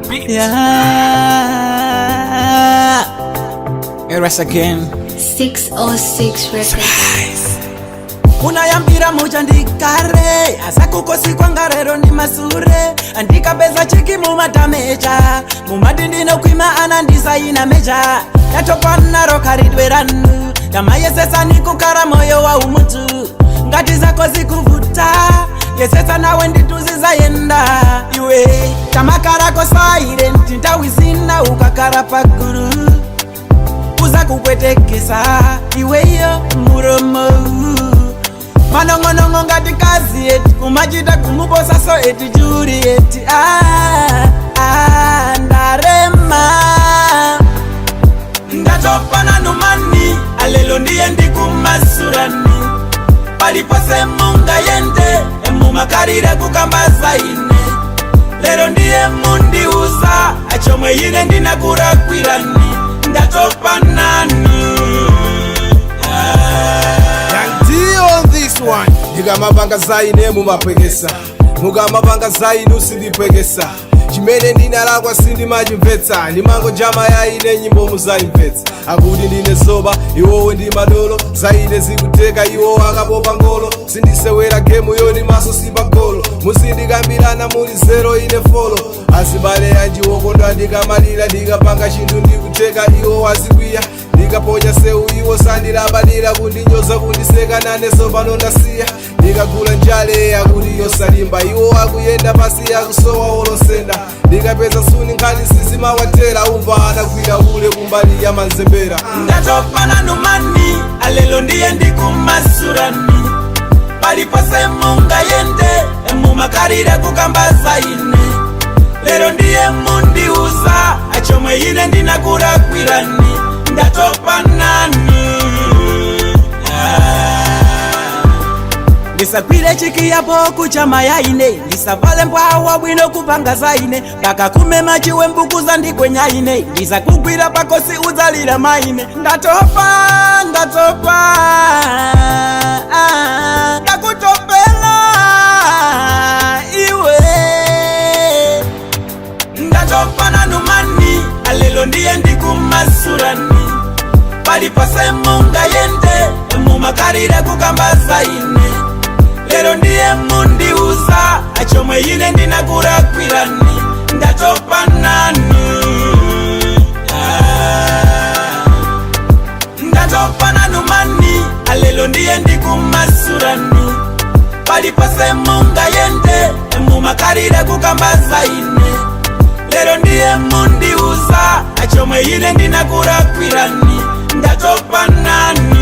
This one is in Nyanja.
beat. Yeah. Eras again. 606 Records. Unayambira moja ndikare asa kukosi kwanga rero ni masure andika beza chiki mumatamecha mumadindino kwima anandisaina meja yatopana rokaridweranu kama yesesa nikukara moyo wa umutu ngati zako zikuvuta yesesa nawe ndituzizayenda iwe tamakarako silent ntawizina ukakara paguru uza kupwetekesa iweyo muromo manongonongo ngati kazi eti kumachita kumuposa so eti juri eti ndarema ndatopana numani alelo ndiye ndikumasurani palipose munga yende emumakarire kukambaza ine lero ndiye mundiuza achomwe yine ndinakurakwirani ndatopananu on this one ndikamapanga zaine mumapwekesa mukamapanga zainu sindipwekesa chimene ndinalakwa sindimachimvetsa ndimango njama yaine nyimbo muzayimvetsa akuti ndine zoba iwowe ndi madolo zaine zikuteka iwo akapopa ngolo sindisewera gemu yoni maso sipagolo muzindikambirana muli zero ine folo azibale yanji wokondwa ndikamalira ndikapanga chinthu ndikuteka iwo wazikwiya ndikaponya sewu iwo sandilabadira kundinyoza kundiseka naneso pano ndasiya ndikagula njale yakuti yosalimba iwo akuyenda pasi yakusowa olosenda ndikapeza suni nkhani sizimawatera umva anakwira ule kumbali ya manzembera ndatopana numani alelo ndiye ndikumasurani palipose munga yende emumakarire kukambaza ine lero ndiye mundiuza achomwe ine ndinakurakwirani ndatopanani ndisakwire chiki yapo kuchama yaine ndisavale mbwawa bwino kupanga zaine paka kumema chiwe mbukuza ndikwenyaine ndisakugwira pakosi udzalira maine ndatopa ndakutopela iwe ndatopana numani alelo ndiye ndikumasurani palipose munga yende mumakarire kukambaza ine lero ndiye mundiuza achomwe yine ndinakurakwirani ndatopananu ndatopana numani alelo ndiye ndikumasurani palipose munga yende mumakarire kukambaza ine lero ndiye mundiuza achomwe yine ndinakurakwirani ndatopananu